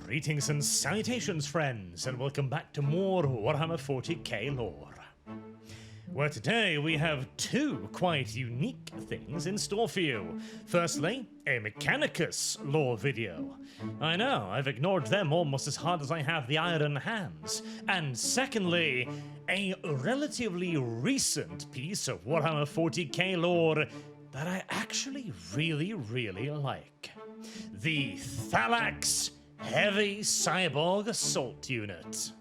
Greetings and salutations, friends, and welcome back to more Warhammer 40k lore. Where today we have two quite unique things in store for you. Firstly, a Mechanicus lore video. I know, I've ignored them almost as hard as I have the Iron Hands. And secondly, a relatively recent piece of Warhammer 40k lore that I actually really like. The Thallax Heavy Cyborg Assault Unit.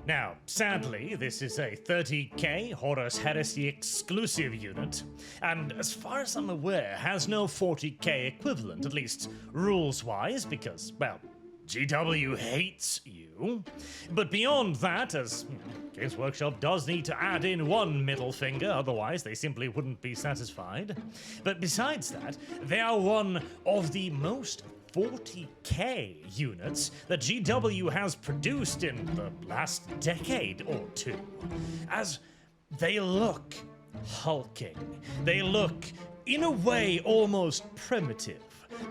Now, sadly, this is a 30k Horus Heresy exclusive unit, and as far as I'm aware, has no 40k equivalent, at least rules-wise, because, well, GW hates you. But beyond that, as Games Workshop does need to add in one middle finger, otherwise they simply wouldn't be satisfied. But besides that, they are one of the most 40k units that GW has produced in the last decade or two, as they look hulking. They look, in a way, almost primitive,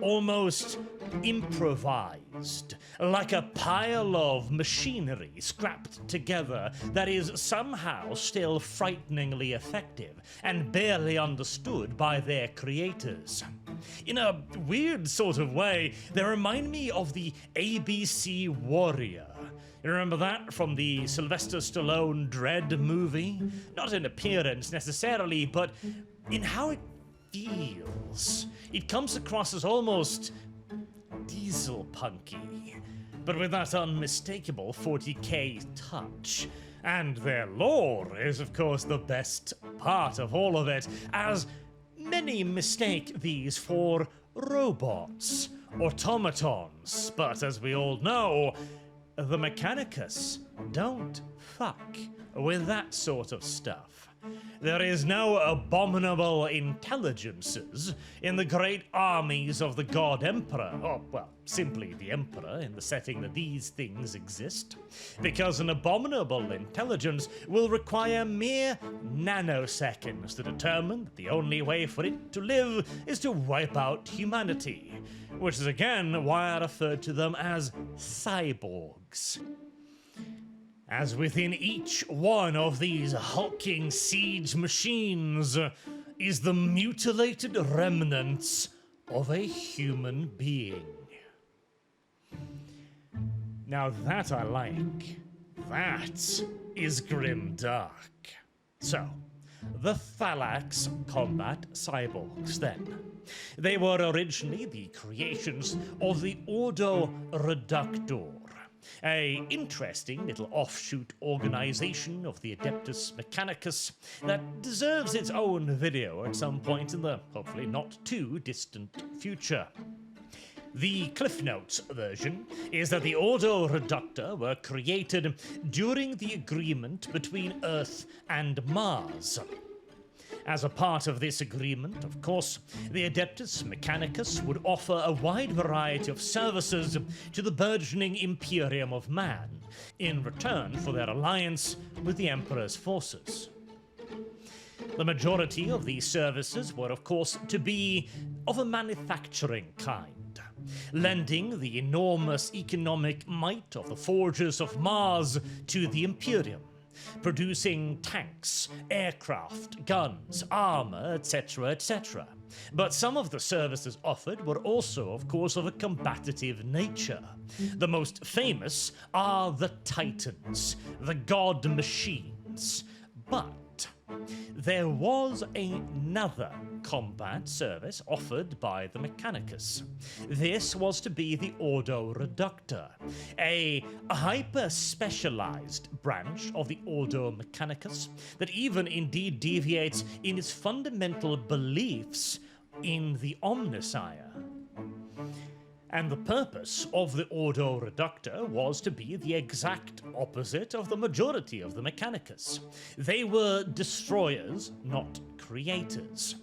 almost improvised, like a pile of machinery scrapped together that is somehow still frighteningly effective and barely understood by their creators. In a weird sort of way, they remind me of the ABC Warrior. You remember that from the Sylvester Stallone Dread movie? Not in appearance necessarily, but in how it feels. It comes across as almost diesel punky, but with that unmistakable 40k touch. And their lore is, of course, the best part of all of it, as many mistake these for robots, automatons, but as we all know, the Mechanicus don't fuck with that sort of stuff. There is no abominable intelligences in the great armies of the God Emperor, or, well, simply the Emperor in the setting that these things exist, because an abominable intelligence will require mere nanoseconds to determine that the only way for it to live is to wipe out humanity, which is again why I referred to them as cyborgs. As within each one of these hulking siege machines is the mutilated remnants of a human being. Now that I like. That is grimdark. So, the Thallax combat cyborgs then. They were originally the creations of the Ordo Reductor, a interesting little offshoot organization of the Adeptus Mechanicus that deserves its own video at some point in the hopefully not too distant future. The Cliff Notes version is that the Ordo Reductor were created during the agreement between Earth and Mars. As a part of this agreement, of course, the Adeptus Mechanicus would offer a wide variety of services to the burgeoning Imperium of Man, in return for their alliance with the Emperor's forces. The majority of these services were, of course, to be of a manufacturing kind, lending the enormous economic might of the forges of Mars to the Imperium, producing tanks, aircraft, guns, armor, etc., etc. But some of the services offered were also, of course, of a combative nature. The most famous are the Titans, the god machines. But there was another combat service offered by the Mechanicus. This was to be the Ordo Reductor, a hyper-specialized branch of the Ordo Mechanicus that even indeed deviates in its fundamental beliefs in the Omnissiah. And the purpose of the Ordo Reductor was to be the exact opposite of the majority of the Mechanicus. They were destroyers, not creators.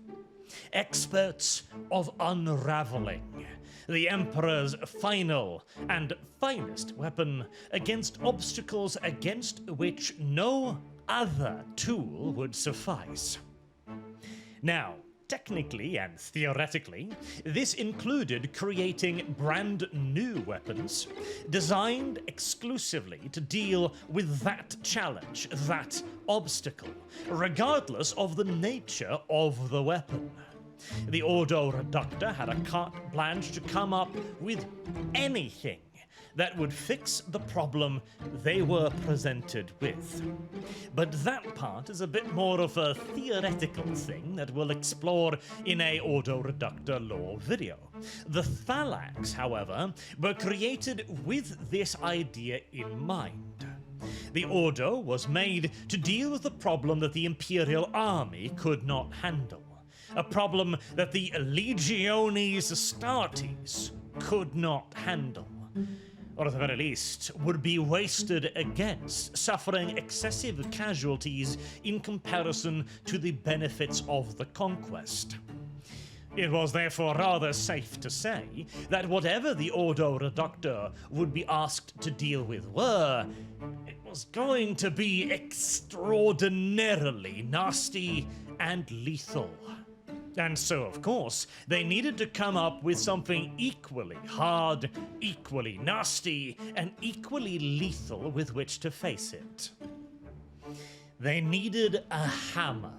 Experts of unraveling, the Emperor's final and finest weapon against obstacles against which no other tool would suffice. Now, technically and theoretically, this included creating brand new weapons designed exclusively to deal with that challenge, that obstacle, regardless of the nature of the weapon. The Ordo Reductor had a carte blanche to come up with anything that would fix the problem they were presented with. But that part is a bit more of a theoretical thing that we'll explore in a Ordo Reductor lore video. The Thallax, however, were created with this idea in mind. The Ordo was made to deal with the problem that the Imperial Army could not handle. A problem that the Legiones Astartes could not handle. Or at the very least, would be wasted against, suffering excessive casualties in comparison to the benefits of the conquest. It was therefore rather safe to say that whatever the Ordo Reductor would be asked to deal with it was going to be extraordinarily nasty and lethal. And so, of course, they needed to come up with something equally hard, equally nasty, and equally lethal with which to face it. They needed a hammer.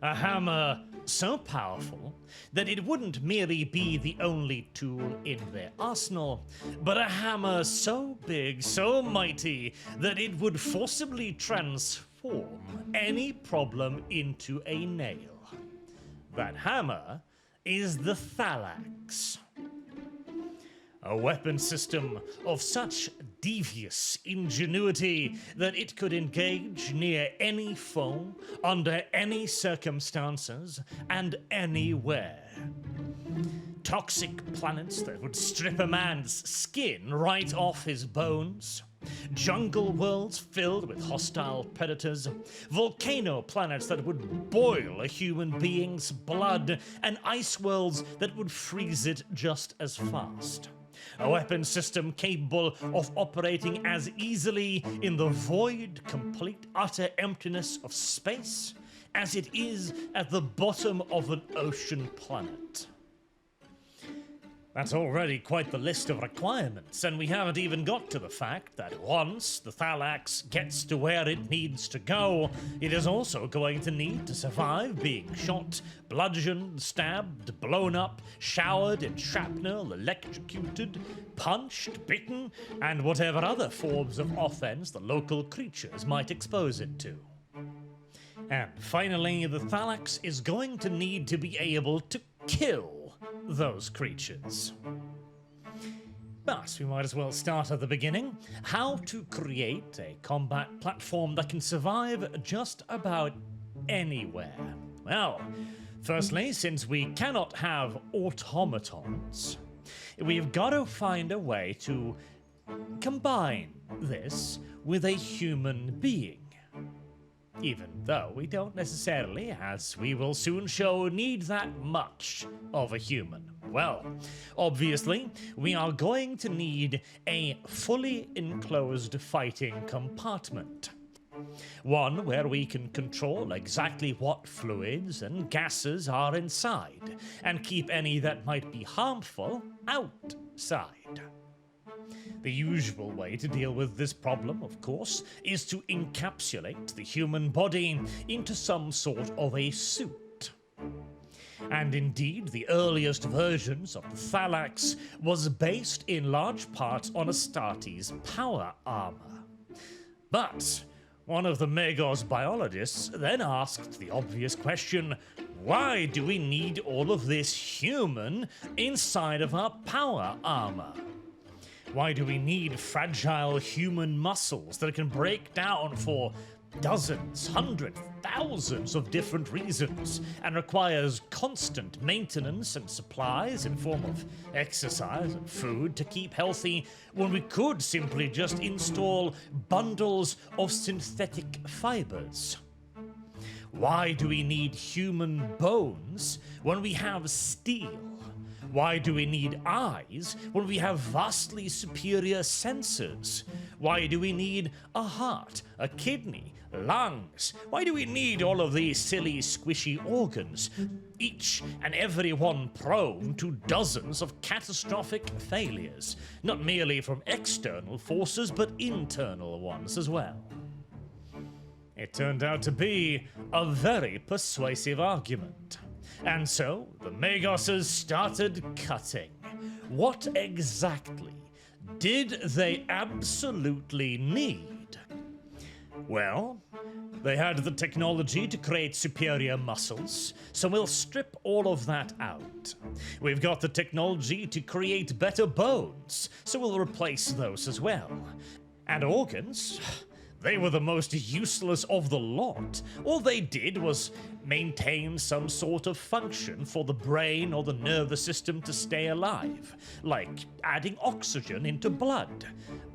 A hammer so powerful that it wouldn't merely be the only tool in their arsenal, but a hammer so big, so mighty, that it would forcibly transform any problem into a nail. That hammer is the Thallax. A weapon system of such devious ingenuity that it could engage near any foe, under any circumstances, and anywhere. Toxic planets that would strip a man's skin right off his bones. Jungle worlds filled with hostile predators, volcano planets that would boil a human being's blood, and ice worlds that would freeze it just as fast. A weapon system capable of operating as easily in the void, complete, utter emptiness of space as it is at the bottom of an ocean planet. That's already quite the list of requirements, and we haven't even got to the fact that once the Thallax gets to where it needs to go, it is also going to need to survive being shot, bludgeoned, stabbed, blown up, showered in shrapnel, electrocuted, punched, bitten, and whatever other forms of offense the local creatures might expose it to. And finally, the Thallax is going to need to be able to kill those creatures. But we might as well start at the beginning. How to create a combat platform that can survive just about anywhere. Well, firstly, since we cannot have automatons, we've got to find a way to combine this with a human being. Even though we don't necessarily, as we will soon show, need that much of a human. Well, obviously, we are going to need a fully enclosed fighting compartment. One where we can control exactly what fluids and gases are inside, and keep any that might be harmful outside. The usual way to deal with this problem, of course, is to encapsulate the human body into some sort of a suit. And indeed, the earliest versions of the Thallax was based in large part on Astartes' power armor. But one of the Magos biologists then asked the obvious question, why do we need all of this human inside of our power armor? Why do we need fragile human muscles that can break down for dozens, hundreds, thousands of different reasons, and requires constant maintenance and supplies in form of exercise and food to keep healthy, when we could simply just install bundles of synthetic fibers? Why do we need human bones when we have steel? Why do we need eyes when we have vastly superior senses? Why do we need a heart, a kidney, lungs? Why do we need all of these silly, squishy organs, each and every one prone to dozens of catastrophic failures, not merely from external forces, but internal ones as well? It turned out to be a very persuasive argument. And so, the Magosses started cutting. What exactly did they absolutely need? Well, they had the technology to create superior muscles, so we'll strip all of that out. We've got the technology to create better bones, so we'll replace those as well. And organs? They were the most useless of the lot. All they did was maintain some sort of function for the brain or the nervous system to stay alive, like adding oxygen into blood.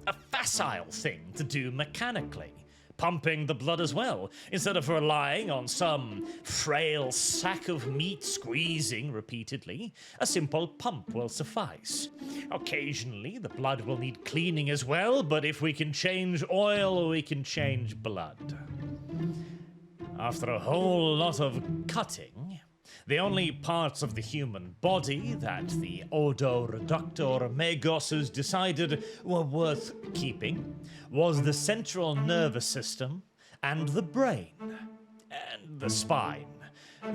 A facile thing to do mechanically. Pumping the blood as well, instead of relying on some frail sack of meat squeezing repeatedly. A simple pump will suffice. Occasionally, the blood will need cleaning as well, but if we can change oil, we can change blood. After a whole lot of cutting, the only parts of the human body that the Ordo Reductor Magosses decided were worth keeping was the central nervous system and the brain, and the spine.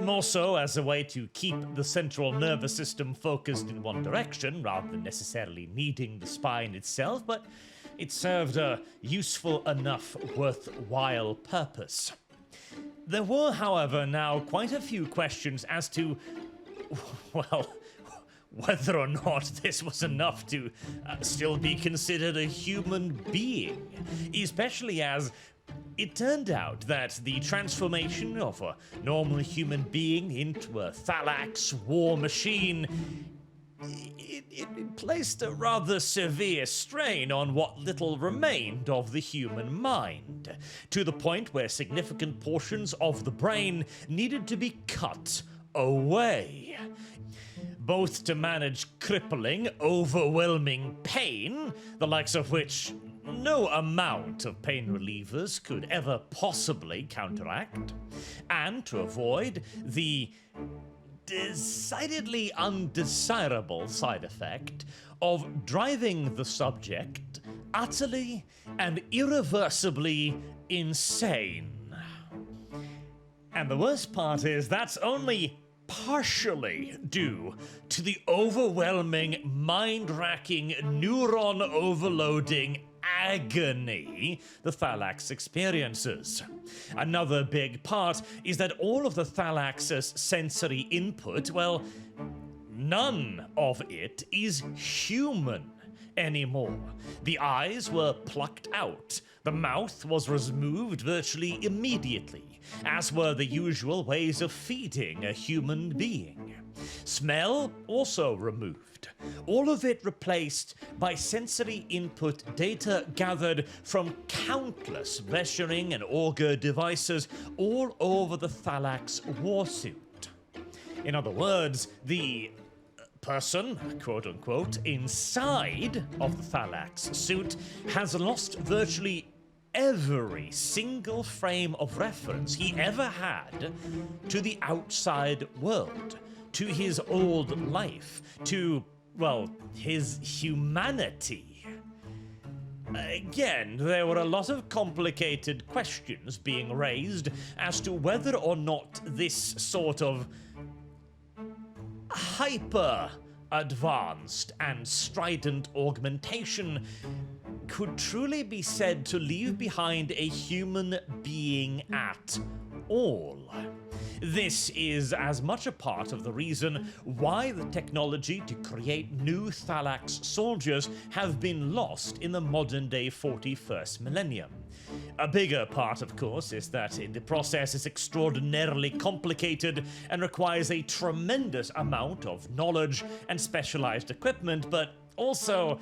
More so as a way to keep the central nervous system focused in one direction rather than necessarily needing the spine itself, but it served a useful enough worthwhile purpose. There were, however, now quite a few questions as to, well, whether or not this was enough to still be considered a human being, especially as it turned out that the transformation of a normal human being into a Thallax war machine, it placed a rather severe strain on what little remained of the human mind, to the point where significant portions of the brain needed to be cut away. Both to manage crippling, overwhelming pain, the likes of which no amount of pain relievers could ever possibly counteract, and to avoid the decidedly undesirable side effect of driving the subject utterly and irreversibly insane. And the worst part is that's only partially due to the overwhelming, mind-racking, neuron-overloading agony the Thallax experiences. Another big part is that all of the Thallax's sensory input, well, none of it is human anymore. The eyes were plucked out. The mouth was removed virtually immediately, as were the usual ways of feeding a human being. Smell also removed. All of it replaced by sensory input data gathered from countless measuring and auger devices all over the Thallax warsuit. In other words, the person, quote-unquote, inside of the Thallax suit has lost virtually every single frame of reference he ever had to the outside world, to his old life, to, well, his humanity. Again, there were a lot of complicated questions being raised as to whether or not this sort of hyper-advanced and strident augmentation could truly be said to leave behind a human being at all. This is as much a part of the reason why the technology to create new Thallax soldiers have been lost in the modern-day 41st millennium. A bigger part, of course, is that the process is extraordinarily complicated and requires a tremendous amount of knowledge and specialized equipment, but also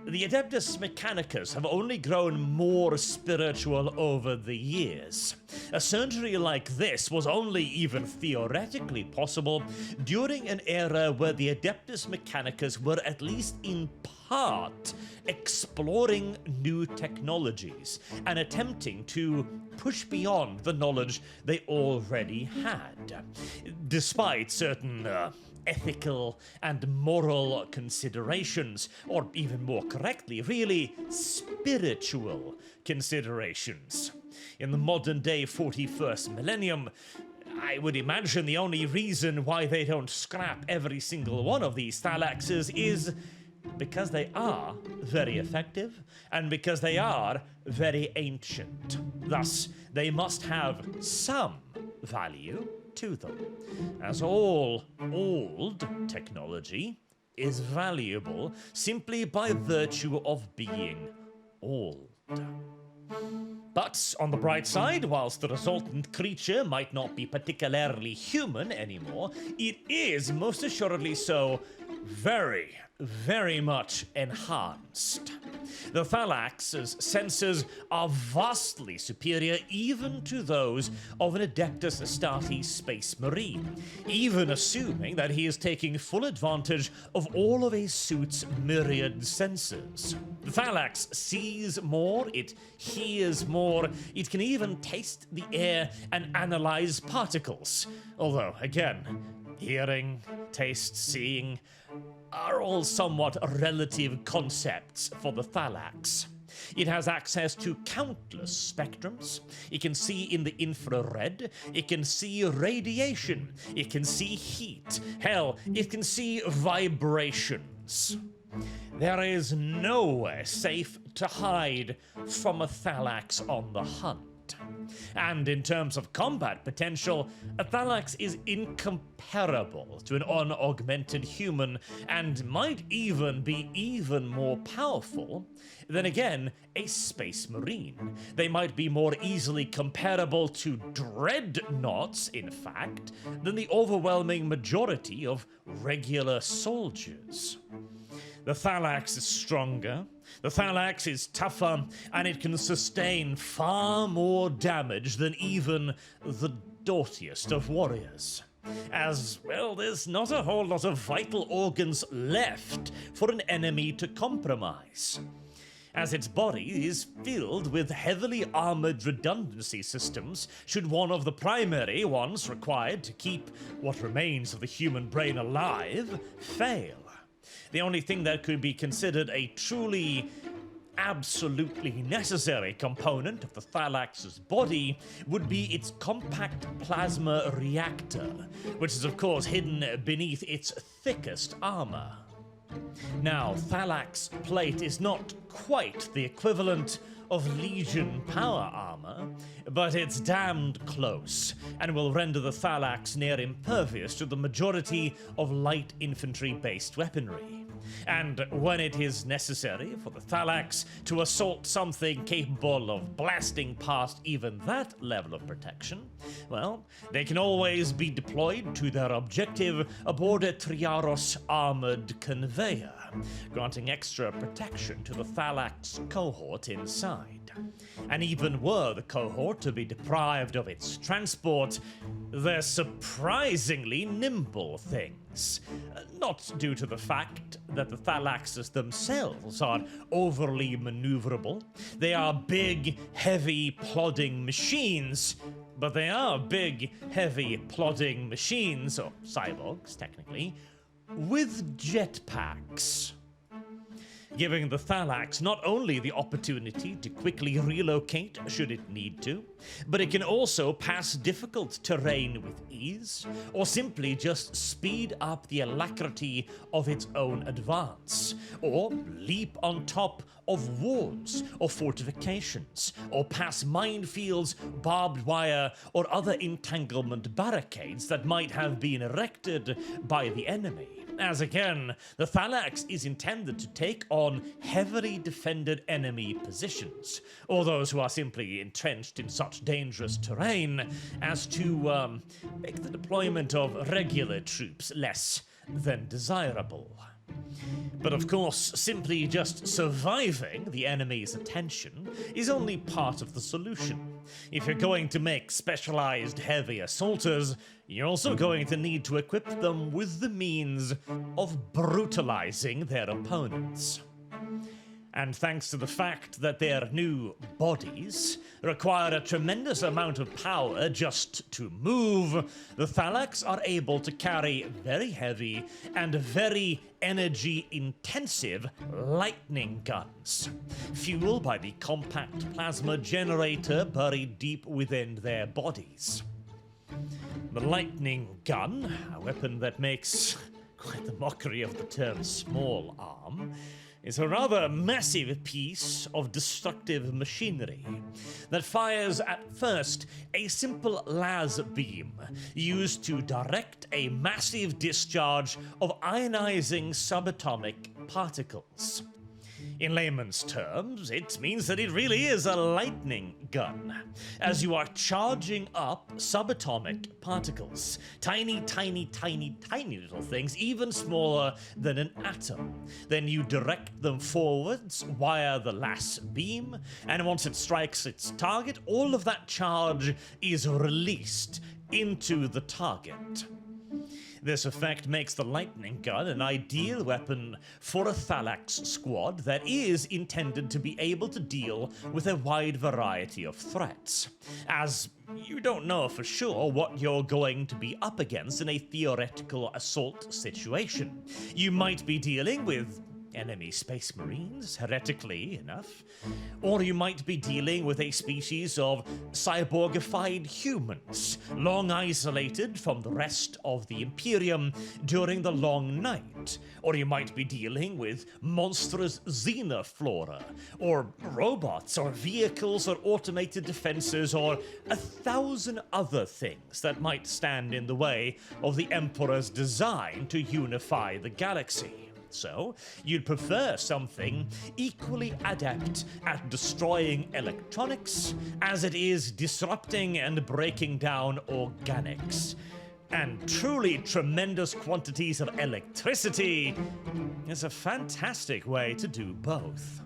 the Adeptus Mechanicus have only grown more spiritual over the years. A surgery like this was only even theoretically possible during an era where the Adeptus Mechanicus were at least in part exploring new technologies and attempting to push beyond the knowledge they already had, despite certain ethical and moral considerations, or even more correctly, really spiritual considerations. In the modern-day 41st millennium, I would imagine the only reason why they don't scrap every single one of these Thallaxes is because they are very effective and because they are very ancient. Thus, they must have some value to them, as all old technology is valuable simply by virtue of being old. But on the bright side, whilst the resultant creature might not be particularly human anymore, it is most assuredly so very, very much enhanced. The Thallax's senses are vastly superior even to those of an Adeptus Astartes Space Marine, even assuming that he is taking full advantage of all of his suit's myriad senses. The Thallax sees more, it hears more, it can even taste the air and analyze particles. Although, again, hearing, taste, seeing are all somewhat relative concepts for the Thallax. It has access to countless spectrums. It can see in the infrared. It can see radiation. It can see heat. Hell, it can see vibrations. There is nowhere safe to hide from a Thallax on the hunt. And in terms of combat potential, a Thallax is incomparable to an unaugmented human and might even be even more powerful than, again, a space marine. They might be more easily comparable to dreadnoughts, in fact, than the overwhelming majority of regular soldiers. The Thallax is stronger, the Thallax is tougher, and it can sustain far more damage than even the doughtiest of warriors. As, well, there's not a whole lot of vital organs left for an enemy to compromise, as its body is filled with heavily armored redundancy systems should one of the primary ones required to keep what remains of the human brain alive fail. The only thing that could be considered a truly, absolutely necessary component of the Thallax's body would be its compact plasma reactor, which is of course hidden beneath its thickest armor. Now, Thallax plate is not quite the equivalent of Legion power armor, but it's damned close, and will render the Thallax near impervious to the majority of light infantry-based weaponry. And when it is necessary for the Thallax to assault something capable of blasting past even that level of protection, well, they can always be deployed to their objective aboard a Triaros armored conveyor, granting extra protection to the Thallax cohort inside. And even were the cohort to be deprived of its transport, they're surprisingly nimble things. Not due to the fact that the Thallaxes themselves are overly maneuverable. They are big, heavy, plodding machines, but they are big, heavy, plodding machines, or cyborgs, technically, with jetpacks, giving the Thallax not only the opportunity to quickly relocate should it need to, but it can also pass difficult terrain with ease, or simply just speed up the alacrity of its own advance, or leap on top of walls or fortifications, or pass minefields, barbed wire, or other entanglement barricades that might have been erected by the enemy. As again, the Thallax is intended to take on heavily defended enemy positions, or those who are simply entrenched in such dangerous terrain as to make the deployment of regular troops less than desirable. But of course, simply just surviving the enemy's attention is only part of the solution. If you're going to make specialized heavy assaulters, you're also going to need to equip them with the means of brutalizing their opponents. And thanks to the fact that their new bodies require a tremendous amount of power just to move, the Thallax are able to carry very heavy and very energy-intensive lightning guns, fueled by the compact plasma generator buried deep within their bodies. The lightning gun, a weapon that makes quite the mockery of the term small arm, is a rather massive piece of destructive machinery that fires at first a simple las beam used to direct a massive discharge of ionizing subatomic particles. In layman's terms, it means that it really is a lightning gun, as you are charging up subatomic particles, tiny, tiny, tiny, tiny little things, even smaller than an atom. Then you direct them forwards via the las beam, and once it strikes its target, all of that charge is released into the target. This effect makes the lightning gun an ideal weapon for a Thallax squad that is intended to be able to deal with a wide variety of threats, as you don't know for sure what you're going to be up against in a theoretical assault situation. You might be dealing with enemy space marines, heretically enough, or you might be dealing with a species of cyborgified humans, long isolated from the rest of the Imperium during the long night, or you might be dealing with monstrous xenoflora, or robots, or vehicles, or automated defenses, or 1,000 other things that might stand in the way of the Emperor's design to unify the galaxy. So, you'd prefer something equally adept at destroying electronics as it is disrupting and breaking down organics. And truly tremendous quantities of electricity is a fantastic way to do both.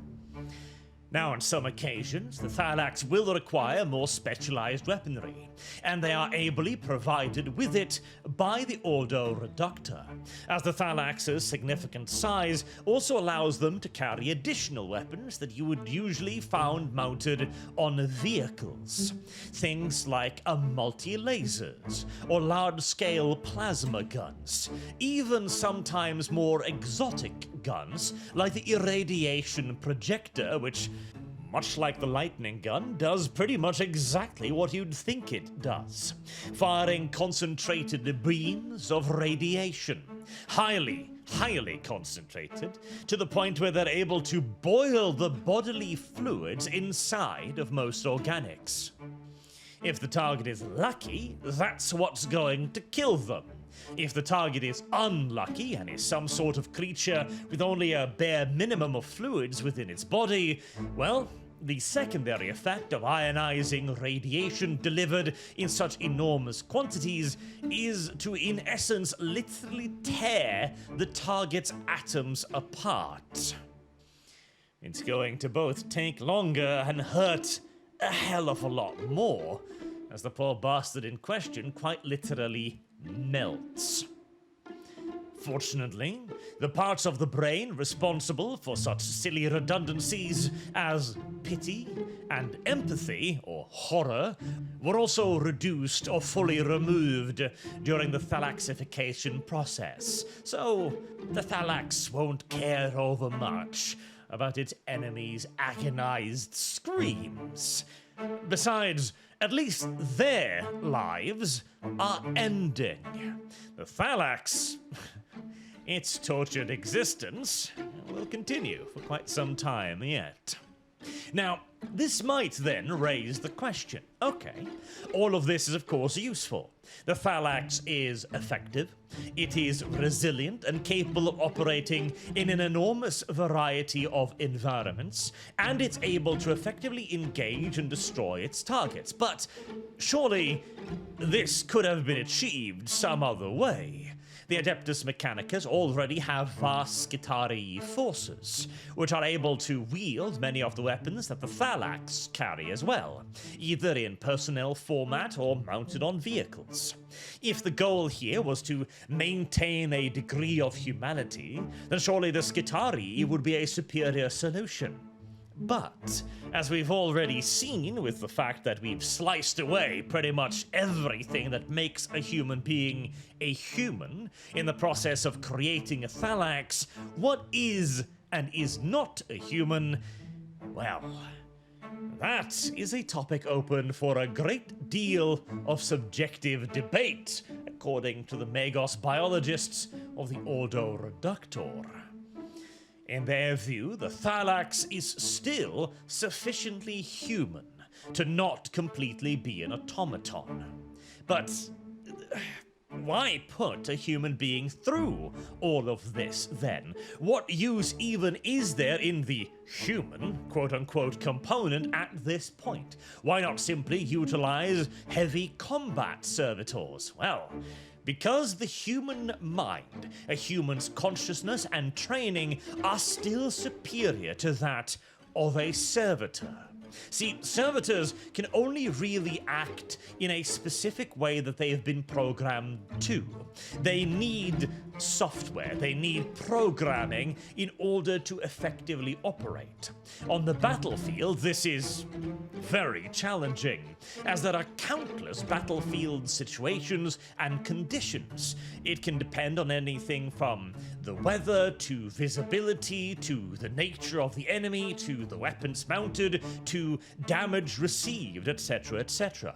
Now, on some occasions, the Thallax will require more specialized weaponry, and they are ably provided with it by the Ordo Reductor, as the Thallax's significant size also allows them to carry additional weapons that you would usually find mounted on vehicles. Things like multi-lasers, or large-scale plasma guns, even sometimes more exotic guns like the irradiation projector, which, much like the lightning gun, does pretty much exactly what you'd think it does, firing concentrated beams of radiation, highly concentrated, to the point where they're able to boil the bodily fluids inside of most organics. If the target is lucky, that's what's going to kill them. If the target is unlucky and is some sort of creature with only a bare minimum of fluids within its body, well, the secondary effect of ionizing radiation delivered in such enormous quantities is to, in essence, literally tear the target's atoms apart. It's going to both take longer and hurt a hell of a lot more, as the poor bastard in question quite literally melts. Fortunately, the parts of the brain responsible for such silly redundancies as pity and empathy, or horror, were also reduced or fully removed during the Thallaxification process, so the Thallax won't care over much about its enemies' agonized screams. Besides, at least their lives are ending. The Thallax, its tortured existence, will continue for quite some time yet. Now, this might then raise the question, okay, all of this is of course useful. The Thallax is effective, it is resilient and capable of operating in an enormous variety of environments, and it's able to effectively engage and destroy its targets. But surely this could have been achieved some other way. The Adeptus Mechanicus already have vast Skitarii forces, which are able to wield many of the weapons that the Thallax carry as well, either in personnel format or mounted on vehicles. If the goal here was to maintain a degree of humanity, then surely the Skitarii would be a superior solution. But, as we've already seen with the fact that we've sliced away pretty much everything that makes a human being a human in the process of creating a Thallax, what is and is not a human, well, that is a topic open for a great deal of subjective debate, according to the Magos biologists of the Ordo Reductor. In their view, the Thallax is still sufficiently human to not completely be an automaton. But why put a human being through all of this, then? What use even is there in the human, quote-unquote, component at this point? Why not simply utilize heavy combat servitors? Well, because the human mind, a human's consciousness and training are still superior to that of a servitor. See, servitors can only really act in a specific way that they have been programmed to. They need software, they need programming in order to effectively operate. On the battlefield, this is very challenging, as there are countless battlefield situations and conditions. It can depend on anything from the weather, to visibility, to the nature of the enemy, to the weapons mounted, to damage received, etc., etc.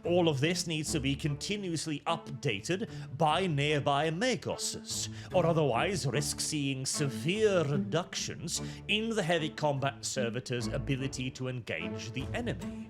All of this needs to be continuously updated by nearby Magoses, or otherwise risk seeing severe reductions in the heavy combat servitor's ability to engage the enemy.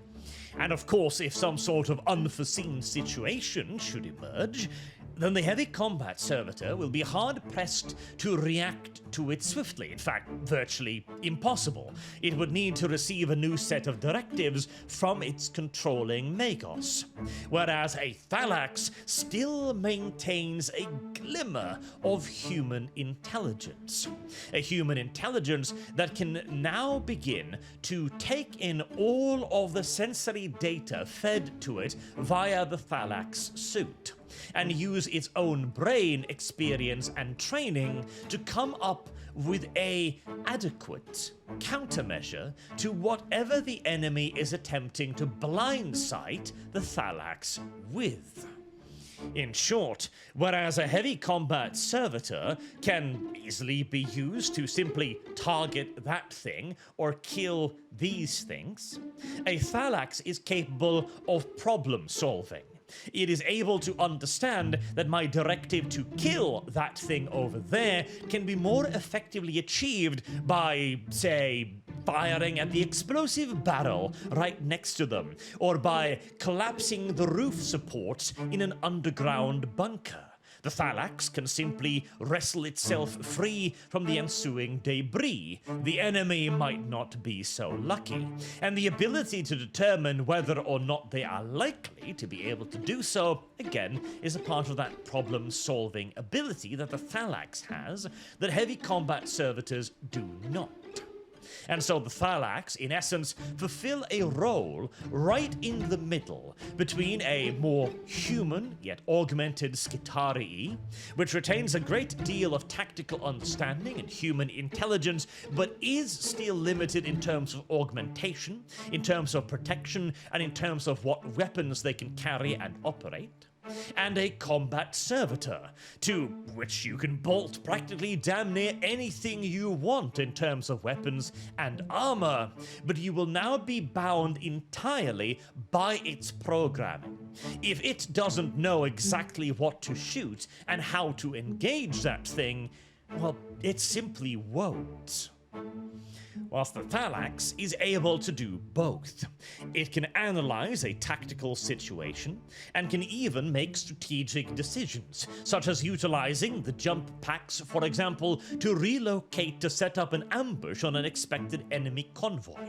And of course, if some sort of unforeseen situation should emerge, then the heavy combat servitor will be hard-pressed to react to it swiftly. In fact, virtually impossible. It would need to receive a new set of directives from its controlling Magos. Whereas a Thallax still maintains a glimmer of human intelligence. A human intelligence that can now begin to take in all of the sensory data fed to it via the Thallax suit, and use its own brain experience and training to come up with a adequate countermeasure to whatever the enemy is attempting to blindside the Thallax with. In short, whereas a heavy combat servitor can easily be used to simply target that thing or kill these things, a Thallax is capable of problem solving. It is able to understand that my directive to kill that thing over there can be more effectively achieved by, say, firing at the explosive barrel right next to them, or by collapsing the roof supports in an underground bunker. The Thallax can simply wrestle itself free from the ensuing debris. The enemy might not be so lucky, and the ability to determine whether or not they are likely to be able to do so, again, is a part of that problem-solving ability that the Thallax has that heavy combat servitors do not. And so the Thallax, in essence, fulfill a role right in the middle between a more human yet augmented Skitarii, which retains a great deal of tactical understanding and human intelligence, but is still limited in terms of augmentation, in terms of protection, and in terms of what weapons they can carry and operate, and a combat servitor, to which you can bolt practically damn near anything you want in terms of weapons and armor, but you will now be bound entirely by its programming. If it doesn't know exactly what to shoot and how to engage that thing, well, it simply won't. Whilst the Thallax is able to do both. It can analyze a tactical situation, and can even make strategic decisions, such as utilizing the jump packs, for example, to relocate to set up an ambush on an expected enemy convoy.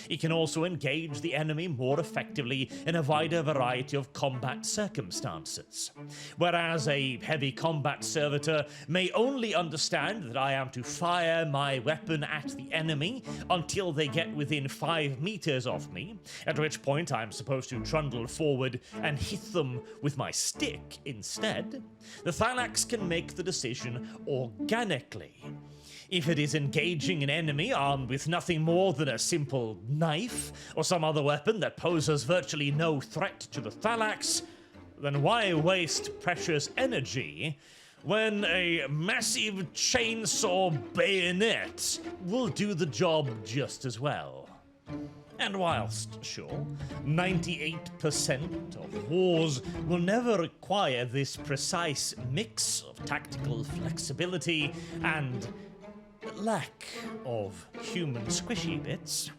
It can also engage the enemy more effectively in a wider variety of combat circumstances. Whereas a heavy combat servitor may only understand that I am to fire my weapon at the enemy until they get within 5 meters of me, at which point I'm supposed to trundle forward and hit them with my stick instead, the Thallax can make the decision organically. If it is engaging an enemy armed with nothing more than a simple knife, or some other weapon that poses virtually no threat to the Thallax, then why waste precious energy when a massive chainsaw bayonet will do the job just as well? And whilst, sure, 98% of wars will never require this precise mix of tactical flexibility and lack of human squishy bits,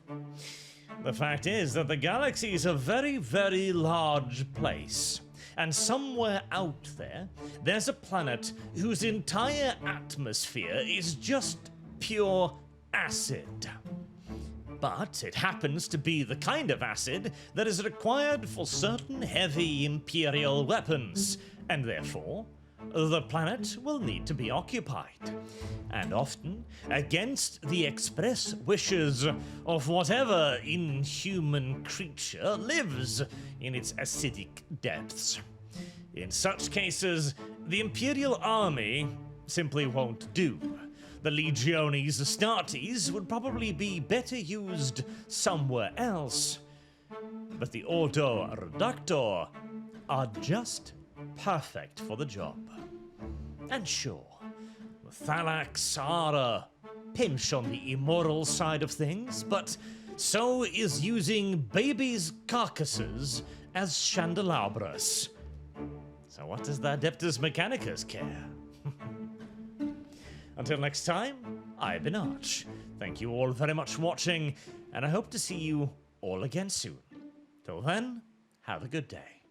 the fact is that the galaxy is a very, very large place. And somewhere out there, there's a planet whose entire atmosphere is just pure acid. But it happens to be the kind of acid that is required for certain heavy Imperial weapons, and therefore, the planet will need to be occupied. And often, against the express wishes of whatever inhuman creature lives in its acidic depths. In such cases, the Imperial army simply won't do. The Legiones Astartes would probably be better used somewhere else. But the Ordo Reductor are just perfect for the job. And sure, the Thallax are a pinch on the immoral side of things, but so is using babies' carcasses as candelabras. So what does the Adeptus Mechanicus care? Until next time, I've been Arch. Thank you all very much for watching, and I hope to see you all again soon. Till then, have a good day.